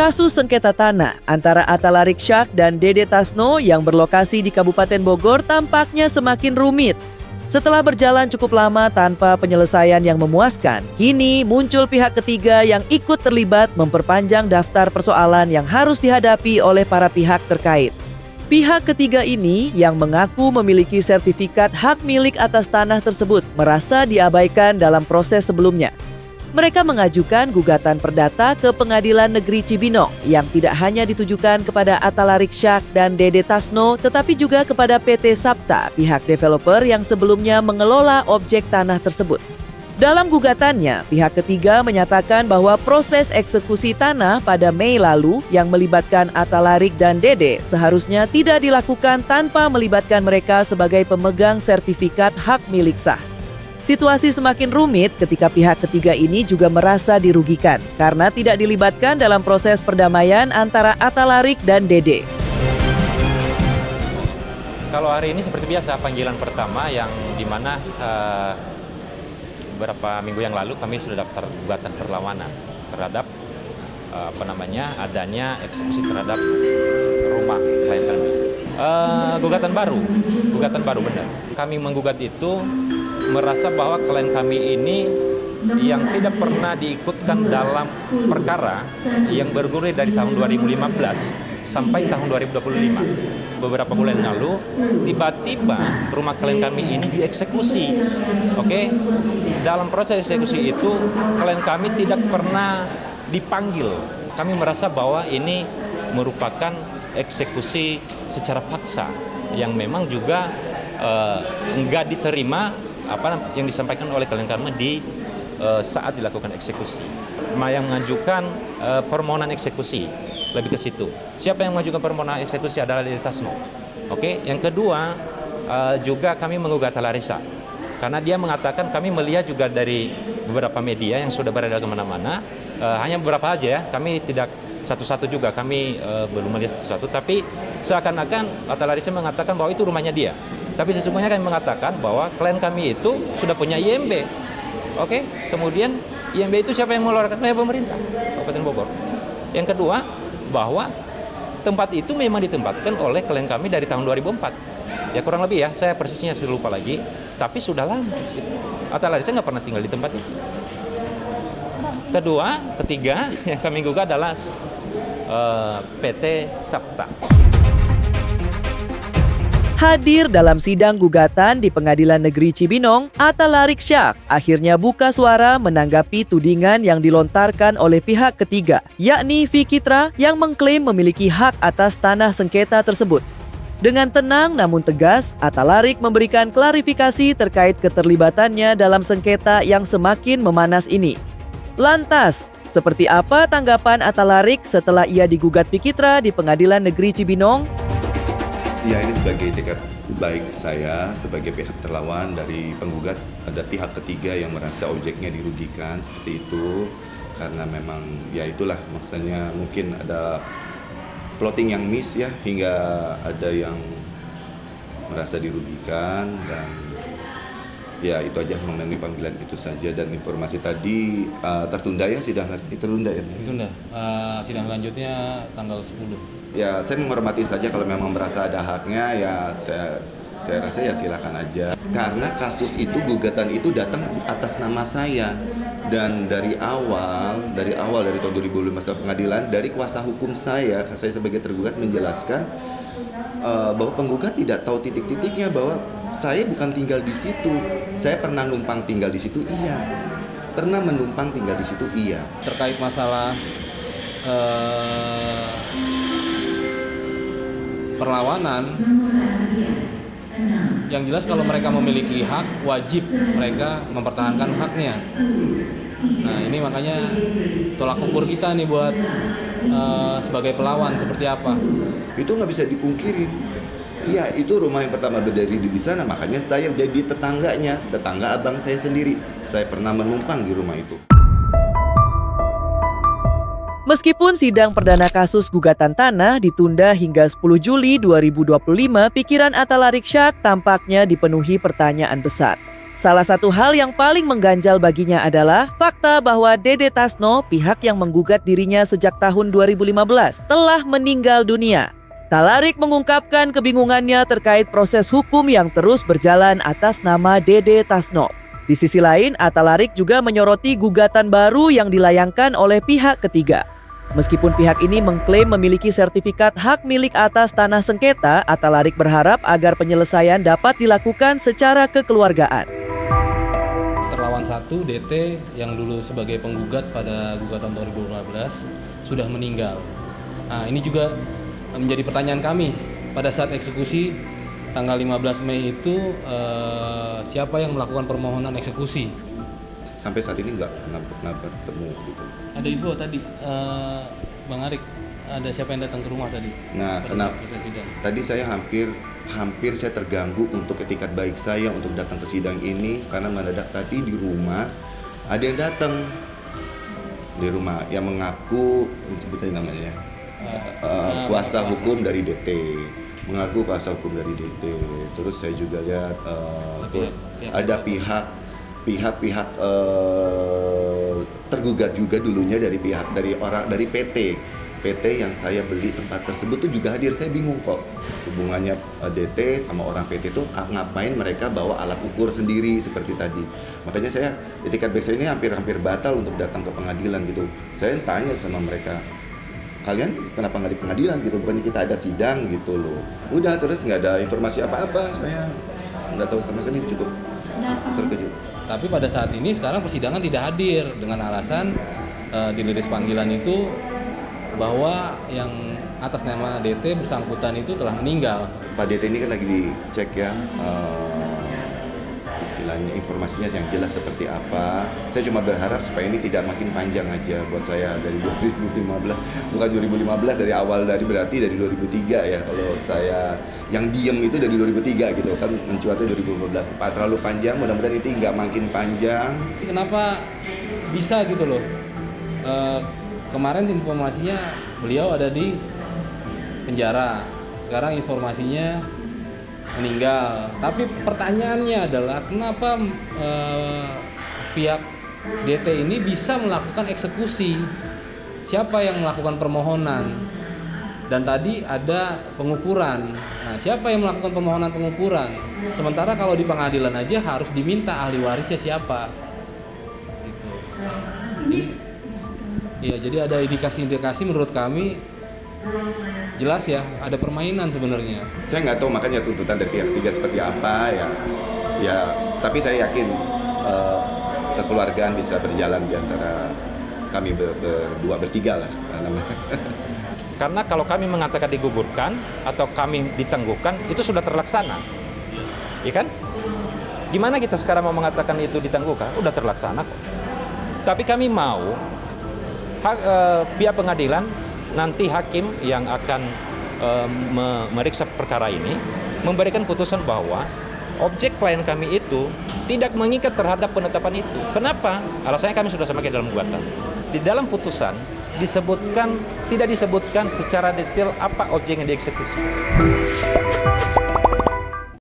Kasus sengketa tanah antara Atalarik Syak dan Dede Tasno yang berlokasi di Kabupaten Bogor tampaknya semakin rumit. Setelah berjalan cukup lama tanpa penyelesaian yang memuaskan, kini muncul pihak ketiga yang ikut terlibat memperpanjang daftar persoalan yang harus dihadapi oleh para pihak terkait. Pihak ketiga ini yang mengaku memiliki sertifikat hak milik atas tanah tersebut merasa diabaikan dalam proses sebelumnya. Mereka mengajukan gugatan perdata ke Pengadilan Negeri Cibinong yang tidak hanya ditujukan kepada Atalarik Syak dan Dede Tasno tetapi juga kepada PT Sapta, pihak developer yang sebelumnya mengelola objek tanah tersebut. Dalam gugatannya, pihak ketiga menyatakan bahwa proses eksekusi tanah pada Mei lalu yang melibatkan Atalarik dan Dede seharusnya tidak dilakukan tanpa melibatkan mereka sebagai pemegang sertifikat hak milik sah. Situasi semakin rumit ketika pihak ketiga ini juga merasa dirugikan karena tidak dilibatkan dalam proses perdamaian antara Atalarik dan Dede. Kalau hari ini seperti biasa panggilan pertama yang dimana beberapa minggu yang lalu kami sudah daftar gugatan perlawanan terhadap adanya eksekusi terhadap rumah klien kami. Gugatan baru benar. Kami menggugat itu merasa bahwa klien kami ini yang tidak pernah diikutkan dalam perkara yang bergulir dari tahun 2015 sampai tahun 2025. Beberapa bulan lalu, tiba-tiba rumah klien kami ini dieksekusi. Oke? Dalam proses eksekusi itu, klien kami tidak pernah dipanggil. Kami merasa bahwa ini merupakan eksekusi secara paksa yang memang juga enggak diterima yang disampaikan oleh klien kami di saat dilakukan eksekusi. Yang mengajukan permohonan eksekusi lebih ke situ. Siapa yang mengajukan permohonan eksekusi adalah Dede Tasno. Oke, yang kedua juga kami menggugat Larissa karena dia mengatakan kami melihat juga dari beberapa media yang sudah beredar kemana-mana, hanya beberapa aja ya. Kami tidak satu-satu juga, kami belum melihat satu-satu. Tapi seakan-akan Larissa mengatakan bahwa itu rumahnya dia. Tapi sesungguhnya kami mengatakan bahwa klien kami itu sudah punya IMB. Oke, kemudian IMB itu siapa yang mengeluarkan? Pemerintah Kabupaten Bogor. Yang kedua, bahwa tempat itu memang ditempatkan oleh klien kami dari tahun 2004. Ya kurang lebih ya, saya persisnya sudah lupa lagi. Tapi sudah lama. Larissa nggak pernah tinggal di tempat itu. Ketiga yang kami gugat adalah PT Sapta. Hadir dalam sidang gugatan di Pengadilan Negeri Cibinong, Atalarik Syak akhirnya buka suara menanggapi tudingan yang dilontarkan oleh pihak ketiga, yakni Fikitra yang mengklaim memiliki hak atas tanah sengketa tersebut. Dengan tenang namun tegas, Atalarik memberikan klarifikasi terkait keterlibatannya dalam sengketa yang semakin memanas ini. Lantas, seperti apa tanggapan Atalarik setelah ia digugat Fikitra di Pengadilan Negeri Cibinong? Ya, ini sebagai tekad baik saya sebagai pihak terlawan dari penggugat, ada pihak ketiga yang merasa objeknya dirugikan seperti itu karena memang ya itulah maksudnya mungkin ada plotting yang miss ya hingga ada yang merasa dirugikan dan ya itu aja mengenai panggilan itu saja dan informasi tadi tertunda ya sidang hari ini tertunda ya. Tertunda. Sidang selanjutnya tanggal 10. Ya, saya menghormati saja kalau memang merasa ada haknya ya saya rasa ya silakan aja. Karena kasus itu gugatan itu datang atas nama saya dan dari awal dari tahun 2015 pengadilan dari kuasa hukum saya sebagai tergugat menjelaskan bahwa penggugat tidak tahu titik-titiknya bahwa saya bukan tinggal di situ. Saya pernah numpang tinggal di situ, iya. Pernah menumpang tinggal di situ, iya. Terkait masalah perlawanan, yang jelas kalau mereka memiliki hak, wajib mereka mempertahankan haknya. Nah ini makanya tolak ukur kita nih buat sebagai pelawan seperti apa. Itu nggak bisa dipungkiri. Iya, itu rumah yang pertama berdiri di sana, makanya saya jadi tetangga abang saya sendiri. Saya pernah menumpang di rumah itu. Meskipun sidang perdana kasus gugatan tanah ditunda hingga 10 Juli 2025, pikiran Atalarik Syak tampaknya dipenuhi pertanyaan besar. Salah satu hal yang paling mengganjal baginya adalah fakta bahwa Dede Tasno, pihak yang menggugat dirinya sejak tahun 2015, telah meninggal dunia. Talarik mengungkapkan kebingungannya terkait proses hukum yang terus berjalan atas nama Dede Tasno. Di sisi lain, Atalarik juga menyoroti gugatan baru yang dilayangkan oleh pihak ketiga. Meskipun pihak ini mengklaim memiliki sertifikat hak milik atas tanah sengketa, Atalarik berharap agar penyelesaian dapat dilakukan secara kekeluargaan. Terlawan 1 DT yang dulu sebagai penggugat pada gugatan 2015 sudah meninggal. Nah, ini juga menjadi pertanyaan kami pada saat eksekusi tanggal 15 Mei itu siapa yang melakukan permohonan eksekusi? Sampai saat ini nggak pernah bertemu gitu. Ada info tadi, Bang Arik, ada siapa yang datang ke rumah tadi? Nah, kenapa? Tadi saya hampir saya terganggu untuk etikat baik saya untuk datang ke sidang ini karena mendadak tadi di rumah ada yang datang di rumah yang mengaku sebutnya namanya kuasa hukum dari DT, mengaku kuasa hukum dari DT. Terus saya juga lihat ada pihak tergugat juga dulunya dari PT yang saya beli tempat tersebut tuh juga hadir. Saya bingung kok hubungannya DT sama orang PT tuh ngapain mereka bawa alat ukur sendiri seperti tadi. Makanya saya etikat baik saya ini hampir batal untuk datang ke pengadilan gitu. Saya tanya sama mereka, kalian kenapa nggak di pengadilan gitu, bukannya kita ada sidang gitu loh. Udah terus nggak ada informasi apa-apa, saya nggak tahu sama sekali, cukup terkejut. Tapi pada saat ini sekarang persidangan tidak hadir dengan alasan di liris panggilan itu bahwa yang atas nama DT bersangkutan itu telah meninggal. Pak DT ini kan lagi dicek ya, istilahnya informasinya yang jelas seperti apa. Saya cuma berharap supaya ini tidak makin panjang aja buat saya dari 2015, bukan 2015 dari awal, berarti dari 2003 ya. Kalau saya yang diem itu dari 2003 gitu kan, mencuatnya 2015. Pak terlalu panjang, mudah-mudahan ini nggak makin panjang. Kenapa bisa gitu loh? Kemarin informasinya beliau ada di penjara, sekarang informasinya meninggal. Tapi pertanyaannya adalah kenapa pihak DT ini bisa melakukan eksekusi? Siapa yang melakukan permohonan? Dan tadi ada pengukuran. Nah, siapa yang melakukan permohonan pengukuran? Sementara kalau di pengadilan aja harus diminta ahli warisnya siapa. Gitu. Ini ya, jadi ada indikasi-indikasi menurut kami jelas ya ada permainan sebenarnya. Saya nggak tahu makanya tuntutan dari pihak ketiga seperti apa ya. Tapi saya yakin kekeluargaan bisa berjalan di antara kami berdua bertiga lah namanya. Karena kalau kami mengatakan digugurkan atau kami ditangguhkan itu sudah terlaksana, ya kan? Gimana kita sekarang mau mengatakan itu ditangguhkan? Udah terlaksana kok. Tapi kami mau pihak pengadilan, nanti hakim yang akan memeriksa perkara ini memberikan putusan bahwa objek klien kami itu tidak mengikat terhadap penetapan itu. Kenapa? Alasannya kami sudah sampaikan dalam gugatan. Di dalam putusan tidak disebutkan secara detail apa objek yang dieksekusi.